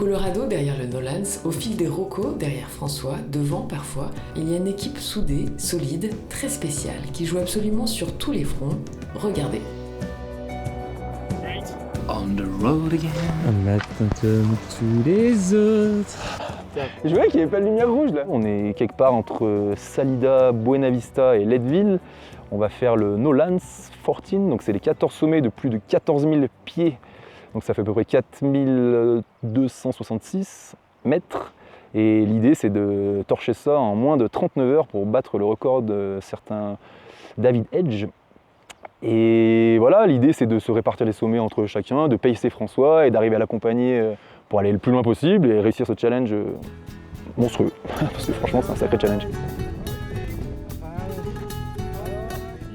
Colorado derrière le Nolans, au fil des Rocco derrière François, devant parfois, il y a une équipe soudée, solide, très spéciale, qui joue absolument sur tous les fronts. Regardez. On the road again. Un matin comme tous les autres. Je vois qu'il n'y avait pas de lumière rouge là. On est quelque part entre Salida, Buena Vista et Leadville. On va faire le Nolans 14, donc c'est les 14 sommets de plus de 14 000 pieds. Donc ça fait à peu près 4266 mètres. Et l'idée c'est de torcher ça en moins de 39 heures pour battre le record de certains David Edge. Et voilà, l'idée c'est de se répartir les sommets entre chacun, de pacer François et d'arriver à l'accompagner pour aller le plus loin possible et réussir ce challenge monstrueux. Parce que franchement c'est un sacré challenge.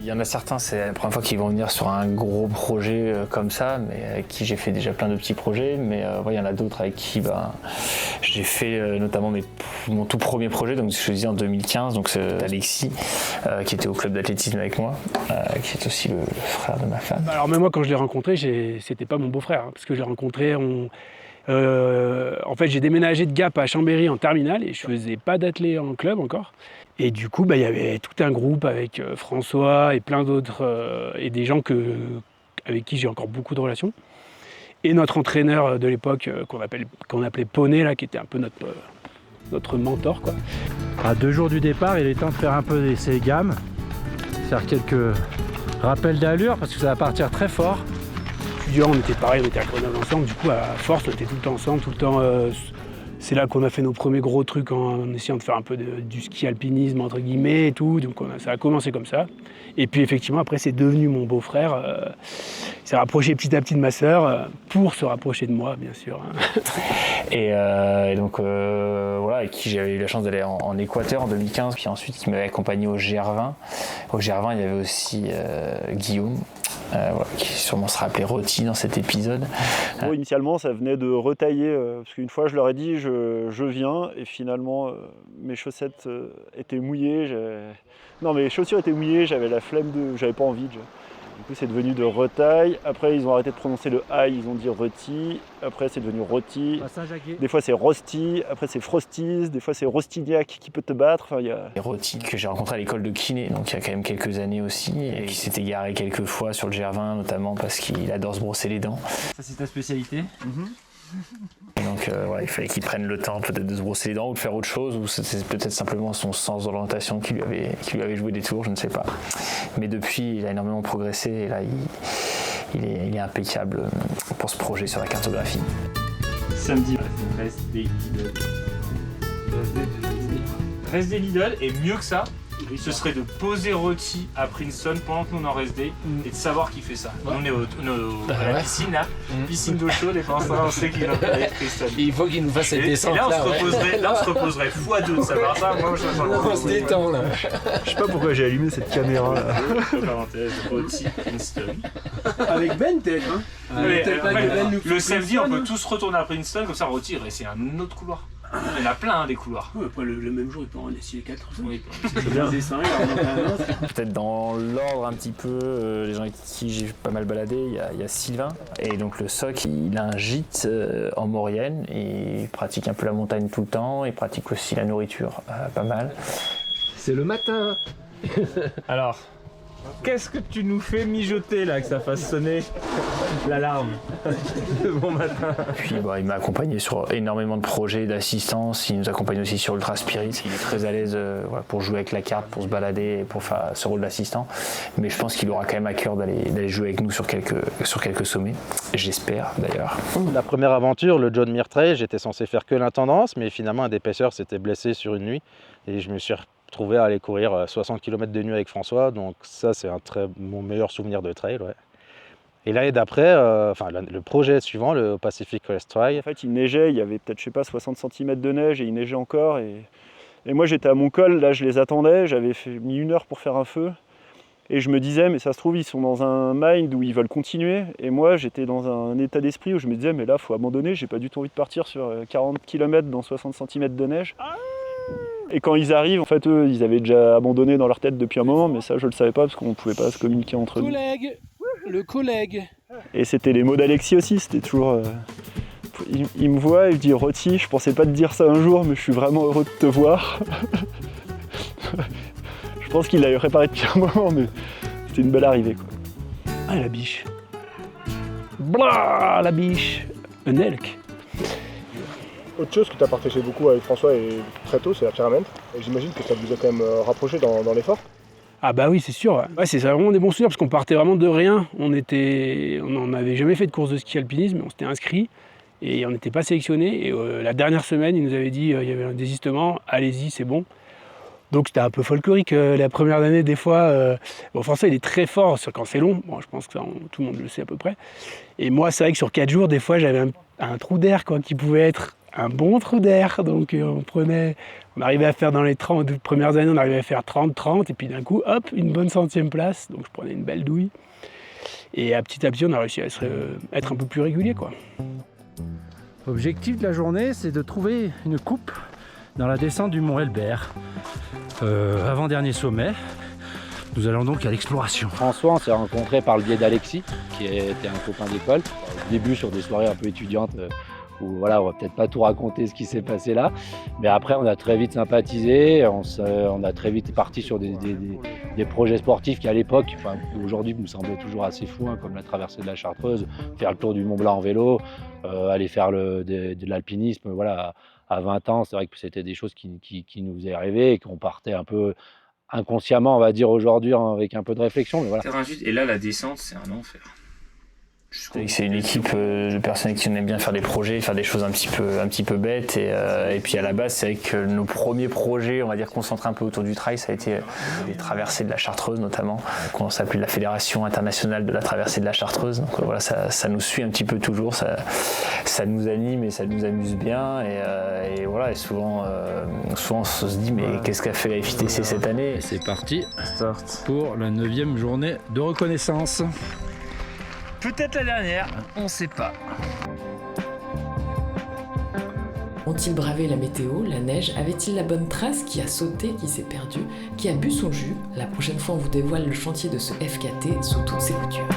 Il y en a certains, c'est la première fois qu'ils vont venir sur un gros projet comme ça, mais avec qui j'ai fait déjà plein de petits projets. Mais il y en a d'autres avec qui j'ai fait notamment mon tout premier projet, donc je faisais en 2015, donc c'est Alexis qui était au club d'athlétisme avec moi, qui est aussi le frère de ma femme. Alors même moi quand je l'ai rencontré, c'était pas mon beau-frère, parce que je l'ai rencontré, en fait j'ai déménagé de Gap à Chambéry en terminale et je faisais pas d'athlé en club encore. Et du coup, il y avait tout un groupe avec François et plein d'autres, et des gens avec qui j'ai encore beaucoup de relations. Et notre entraîneur de l'époque, qu'on appelait Poney, là, qui était un peu notre mentor, quoi. À 2 jours du départ, il est temps de faire un peu d'essai gamme, faire quelques rappels d'allure parce que ça va partir très fort. Étudiants, on était pareil, on était à Grenoble ensemble, du coup à force on était tout le temps ensemble, tout le temps. C'est là qu'on a fait nos premiers gros trucs en essayant de faire un peu du ski alpinisme entre guillemets et tout, donc ça a commencé comme ça. Et puis effectivement après c'est devenu mon beau-frère, il s'est rapproché petit à petit de ma sœur pour se rapprocher de moi bien sûr. Et donc voilà, avec qui j'avais eu la chance d'aller en Équateur en 2015, puis ensuite qui m'avait accompagné au GR20. Au GR20 il y avait aussi Guillaume. Qui sûrement sera appelé Roti dans cet épisode. Bon, initialement, ça venait de retailler, parce qu'une fois je leur ai dit je viens, et finalement mes chaussettes étaient mouillées. Non, mes chaussures étaient mouillées, j'avais la flemme j'avais pas envie. Du coup, c'est devenu de retaille. Après, ils ont arrêté de prononcer le I, ils ont dit Roti. Après, c'est devenu Roti. Des fois, c'est Rosti. Après, c'est Frosties. Des fois, c'est Rostignac qui peut te battre. Enfin, Et Roti, que j'ai rencontré à l'école de kiné, donc il y a quand même quelques années aussi, et qui s'était garé quelques fois sur le GR20, notamment parce qu'il adore se brosser les dents. Ça, c'est ta spécialité. Et donc il fallait qu'il prenne le temps peut-être de se brosser les dents ou de faire autre chose, ou c'est peut-être simplement son sens d'orientation qui lui avait joué des tours, je ne sais pas. Mais depuis, il a énormément progressé et là, il est impeccable pour ce projet sur la cartographie. Samedi, reste des Lidl. Reste des Lidl, et mieux que ça, ce serait de poser Roti à Princeton pendant que nous on en reste des et de savoir qui fait ça. Nous on est à la piscine là, piscine d'eau chaude, et pendant ce temps on sait qu'il va avec Princeton. Il faut qu'il nous fasse cette descente là. On se reposerait x2 de savoir ça. Moi on se détend là. je sais pas pourquoi j'ai allumé cette caméra là. Parenthèse, Roti, Princeton. Avec Ben peut-être, hein. Le samedi on peut tous retourner à Princeton, comme ça Roti il reste un autre couloir. Il y en a plein des couloirs. Ouais, après le même jour il peut en essayer 4 ou 5. Oui, C'est bien. Peut-être dans l'ordre un petit peu, les gens avec qui j'ai pas mal baladé, il y a Sylvain. Et donc le SOC, il a un gîte en Maurienne, et il pratique un peu la montagne tout le temps, il pratique aussi la nourriture pas mal. C'est le matin. Alors, qu'est-ce que tu nous fais mijoter là, que ça fasse sonner l'alarme de bon matin? Puis il m'a accompagné sur énormément de projets d'assistance, il nous accompagne aussi sur Ultra Spirit, il est très à l'aise pour jouer avec la carte, pour se balader, pour faire ce rôle d'assistant. Mais je pense qu'il aura quand même à cœur d'aller jouer avec nous sur quelques sommets, j'espère d'ailleurs. La première aventure, le John Muir Trail, j'étais censé faire que l'intendance, mais finalement un d'épaisseur s'était blessé sur une nuit et je me suis retrouvé à aller courir 60 km de nuit avec François, donc ça c'est mon meilleur souvenir de trail. Ouais. Et l'année d'après, le projet suivant, le Pacific Crest Trail. En fait, il neigeait, il y avait peut-être 60 cm de neige et il neigeait encore. Et moi j'étais à mon col, là je les attendais, j'avais mis 1 heure pour faire un feu. Et je me disais, mais ça se trouve, ils sont dans un mind où ils veulent continuer. Et moi, j'étais dans un état d'esprit où je me disais, mais là, il faut abandonner, j'ai pas du tout envie de partir sur 40 km dans 60 cm de neige. Et quand ils arrivent, en fait, eux, ils avaient déjà abandonné dans leur tête depuis un moment, mais ça, je le savais pas parce qu'on pouvait pas se communiquer entre nous. Le collègue. Et c'était les mots d'Alexis aussi, c'était toujours il me voit, il me dit « Roty, je pensais pas te dire ça un jour, mais je suis vraiment heureux de te voir. » Je pense qu'il l'avait préparé depuis un moment, mais c'était une belle arrivée, quoi. Ah, la biche. Blah, la biche. Un elk. Autre chose que tu as partagé beaucoup avec François et très tôt, c'est la pyramide. Et j'imagine que ça vous a quand même rapproché dans l'effort. Ah bah oui, c'est sûr. Ouais, c'est vraiment des bons souvenirs parce qu'on partait vraiment de rien. On n'avait jamais fait de course de ski alpinisme, on s'était inscrit et on n'était pas sélectionné. Et la dernière semaine, il nous avait dit il y avait un désistement, allez-y, c'est bon. Donc c'était un peu folklorique la première année des fois. Bon, François il est très fort quand c'est long, bon, je pense que ça, tout le monde le sait à peu près. Et moi c'est vrai que sur 4 jours, des fois j'avais un trou d'air quoi, qui pouvait être un bon trou d'air. Donc on arrivait à faire dans les 30 premières années, on arrivait à faire 30-30 et puis d'un coup, hop, une bonne 100e place. Donc je prenais une belle douille. Et à petit on a réussi à être un peu plus régulier quoi. L'objectif de la journée, c'est de trouver une coupe dans la descente du mont Elbert. Avant-dernier sommet, nous allons donc à l'exploration. François, on s'est rencontrés par le biais d'Alexis, qui était un copain d'école. Au début, sur des soirées un peu étudiantes, où voilà, on va peut-être pas tout raconter ce qui s'est passé là. Mais après, on a très vite sympathisé, on a très vite parti sur des projets sportifs qui, à l'époque, enfin, aujourd'hui, me semblaient toujours assez fous, hein, comme la traversée de la Chartreuse, faire le tour du Mont Blanc en vélo, aller faire de l'alpinisme, voilà. À 20 ans, c'est vrai que c'était des choses qui nous faisaient rêver et qu'on partait un peu inconsciemment, on va dire aujourd'hui, avec un peu de réflexion. Mais voilà. Et là, la descente, c'est un enfer. C'est une équipe de personnes qui aiment bien faire des projets, faire des choses un petit peu bêtes. Et puis à la base, c'est vrai que nos premiers projets, on va dire concentrés un peu autour du trail, ça a été les traversées de la Chartreuse notamment, qu'on s'appelle la Fédération internationale de la traversée de la Chartreuse. Donc voilà, ça nous suit un petit peu toujours, ça nous anime et ça nous amuse bien. Et voilà, et souvent on se dit mais qu'est-ce qu'a fait la FITC cette année ? Et c'est parti pour la 9e journée de reconnaissance. Peut-être la dernière, on sait pas. Ont-ils bravé la météo, la neige? Avait-il la bonne trace? Qui a sauté? Qui s'est perdu? Qui a bu son jus? La prochaine fois, on vous dévoile le chantier de ce FKT sous toutes ses coutures.